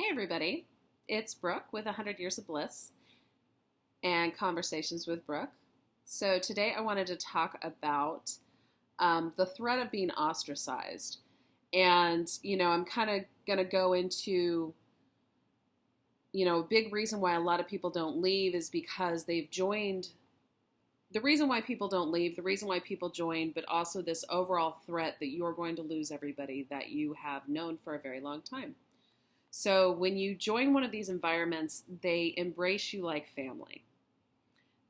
Hey everybody, it's Brooke with 100 Years of Bliss and Conversations with Brooke. So today I wanted to talk about the threat of being ostracized. And, I'm kind of going to go into, a big reason why a lot of people don't leave is because they've joined. The reason why people don't leave, the reason why people join, but also this overall threat that you're going to lose everybody that you have known for a very long time. So when you join one of these environments, they embrace you like family.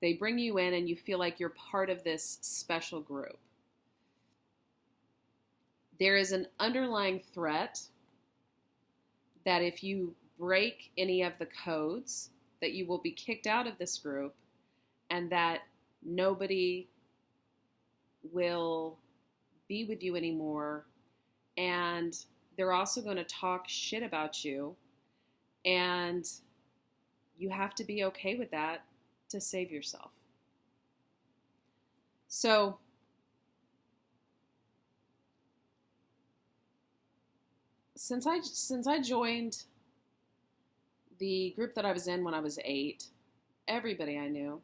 They bring you in and you feel like you're part of this special group. There is an underlying threat that if you break any of the codes, that you will be kicked out of this group and that nobody will be with you anymore, and they're also going to talk shit about you, and you have to be okay with that to save yourself. So since I joined the group that I was in when I was 8, everybody I knew,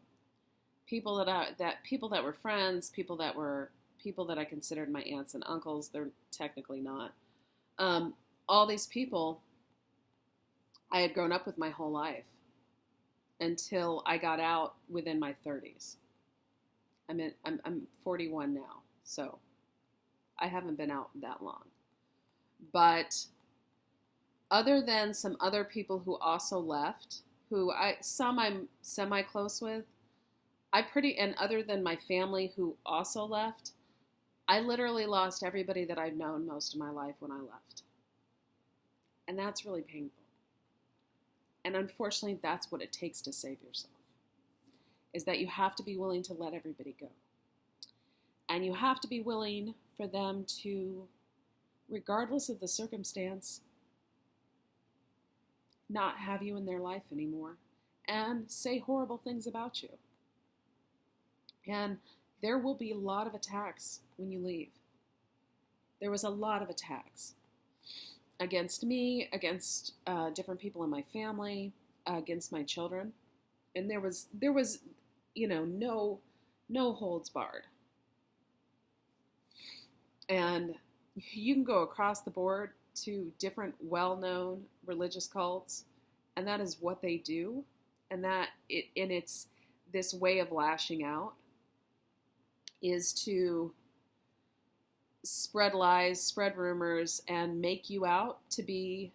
people that were friends, people that I considered my aunts and uncles, they're technically not. All these people I had grown up with my whole life until I got out within my 30s. I'm 41 now, so I haven't been out that long. But other than some other people who also left, some I'm semi close with, and other than my family who also left, I literally lost everybody that I've known most of my life when I left. And that's really painful. And unfortunately, that's what it takes to save yourself, is that you have to be willing to let everybody go. And you have to be willing for them to, regardless of the circumstance, not have you in their life anymore and say horrible things about you. And there will be a lot of attacks when you leave. There was a lot of attacks against me, against different people in my family, against my children. And there was no holds barred. And you can go across the board to different well-known religious cults, and that is what they do. And it's this way of lashing out is to spread lies, spread rumors, and make you out to be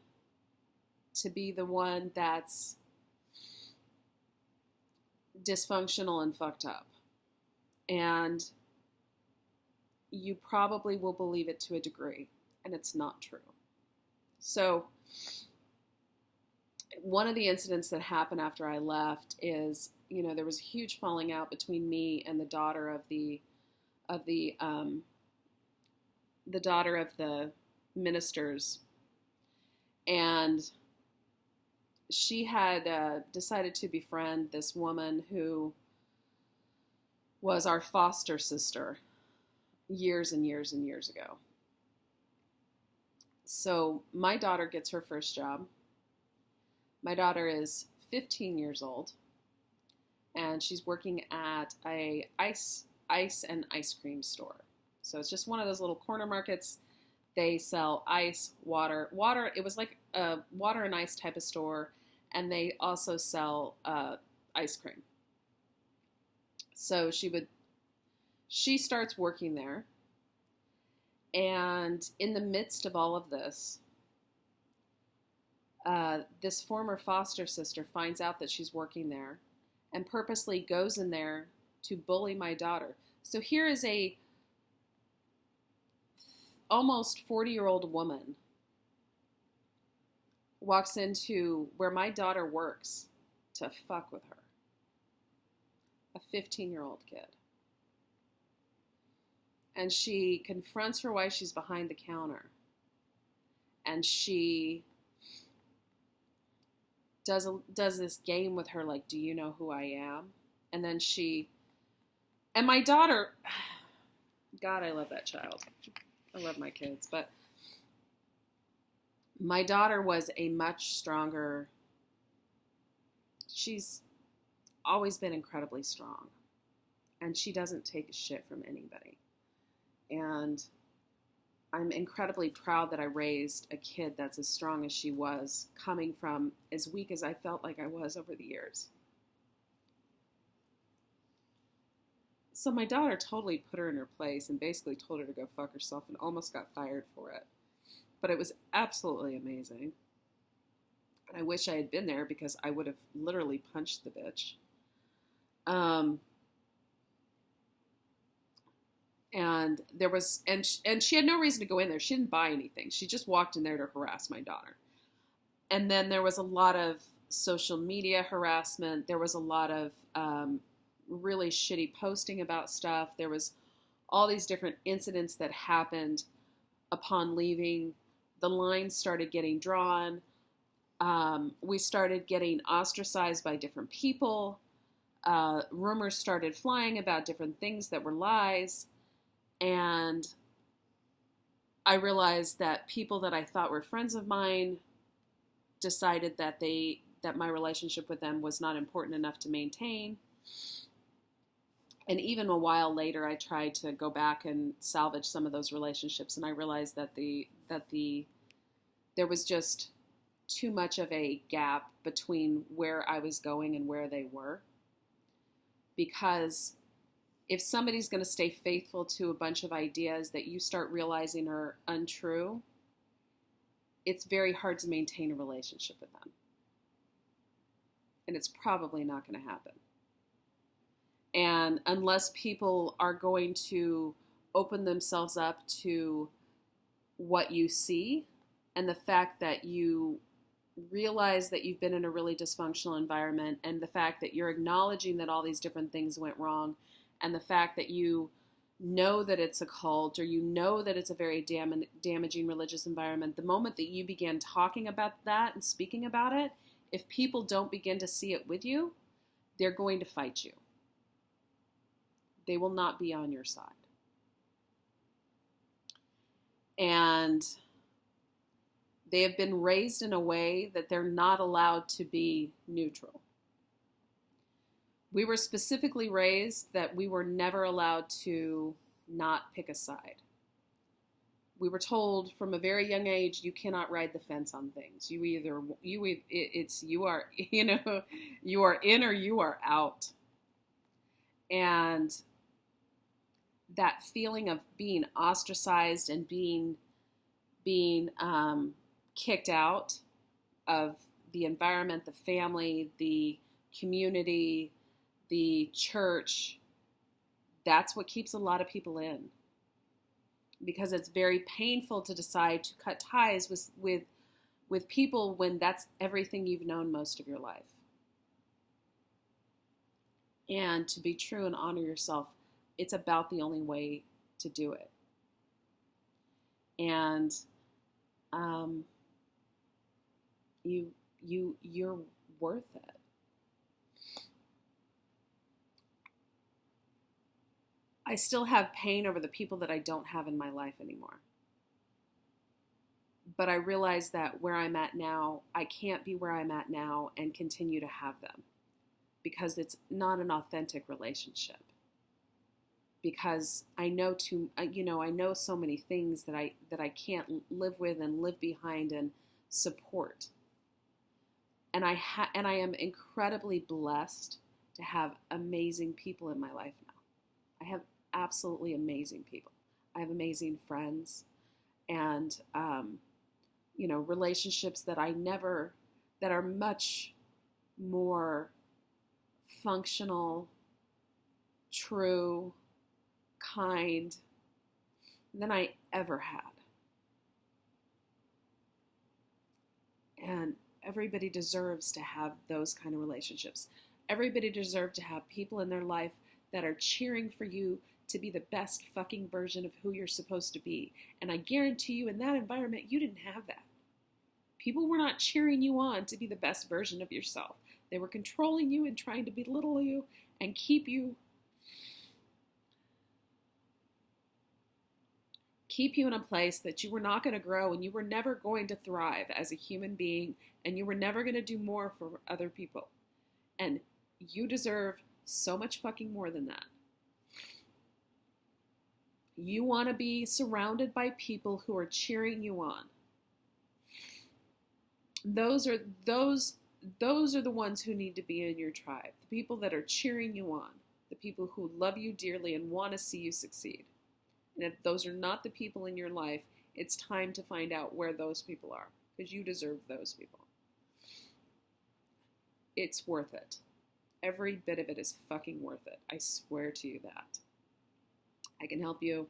the one that's dysfunctional and fucked up. And you probably will believe it to a degree, and it's not true. So one of the incidents that happened after I left is, there was a huge falling out between me and the daughter of the daughter of the ministers, and she had decided to befriend this woman who was our foster sister years and years and years ago. So my daughter gets her first job. My daughter is 15 years old, and she's working at a ice and ice cream store. So it's just one of those little corner markets. They sell ice, water. It was like a water and ice type of store, and they also sell ice cream. So she starts working there, and in the midst of all of this, this former foster sister finds out that she's working there and purposely goes in there to bully my daughter. So here is a almost 40-year-old woman walks into where my daughter works to fuck with her. A 15-year-old kid. And she confronts her while she's behind the counter. And she does this game with her, like, do you know who I am? And then and my daughter, God, I love that child. I love my kids, but My daughter was a much stronger, she's always been incredibly strong, and she doesn't take a shit from anybody. And I'm incredibly proud that I raised a kid that's as strong as she was, coming from as weak as I felt like I was over the years. So my daughter totally put her in her place and basically told her to go fuck herself and almost got fired for it. But it was absolutely amazing. And I wish I had been there because I would have literally punched the bitch. And there was, and she had no reason to go in there. She didn't buy anything. She just walked in there to harass my daughter. And then there was a lot of social media harassment. There was a lot of really shitty posting about stuff. There was all these different incidents that happened upon leaving. The lines started getting drawn. We started getting ostracized by different people. Rumors started flying about different things that were lies. And I realized that people that I thought were friends of mine decided that my relationship with them was not important enough to maintain. And even a while later, I tried to go back and salvage some of those relationships, and I realized that there was just too much of a gap between where I was going and where they were. Because if somebody's going to stay faithful to a bunch of ideas that you start realizing are untrue, it's very hard to maintain a relationship with them. And it's probably not going to happen. And unless people are going to open themselves up to what you see and the fact that you realize that you've been in a really dysfunctional environment, and the fact that you're acknowledging that all these different things went wrong, and the fact that you know that it's a cult, or you know that it's a very damaging religious environment, the moment that you begin talking about that and speaking about it, if people don't begin to see it with you, they're going to fight you. They will not be on your side. And they have been raised in a way that they're not allowed to be neutral. We were specifically raised that we were never allowed to not pick a side. We were told from a very young age, you cannot ride the fence on things. You are in or you are out. And that feeling of being ostracized and being kicked out of the environment, the family, the community, the church, that's what keeps a lot of people in. Because it's very painful to decide to cut ties with people when that's everything you've known most of your life. And to be true and honor yourself, it's about the only way to do it. And you're worth it. I still have pain over the people that I don't have in my life anymore. But I realize that where I'm at now, I can't be where I'm at now and continue to have them, because it's not an authentic relationship. Because I know I know so many things that I can't live with and live behind and support. And I am incredibly blessed to have amazing people in my life now. I have absolutely amazing people. I have amazing friends, and relationships that are much more functional, true, kind than I ever had. And everybody deserves to have those kind of relationships. Everybody deserves to have people in their life that are cheering for you to be the best fucking version of who you're supposed to be. And I guarantee you, in that environment, you didn't have that. People were not cheering you on to be the best version of yourself. They were controlling you and trying to belittle you and keep you keep you in a place that you were not going to grow and you were never going to thrive as a human being and you were never going to do more for other people. And you deserve so much fucking more than that. You want to be surrounded by people who are cheering you on. Those are the ones who need to be in your tribe. The people that are cheering you on. The people who love you dearly and want to see you succeed. And if those are not the people in your life, it's time to find out where those people are, because you deserve those people. It's worth it. Every bit of it is fucking worth it. I swear to you that. I can help you.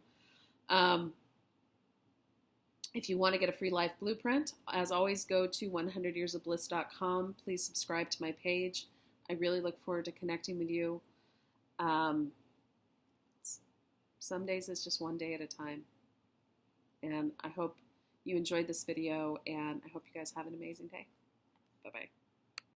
If you want to get a free life blueprint, as always, go to 100yearsofbliss.com. Please subscribe to my page. I really look forward to connecting with you. Some days it's just one day at a time. And I hope you enjoyed this video, and I hope you guys have an amazing day. Bye-bye.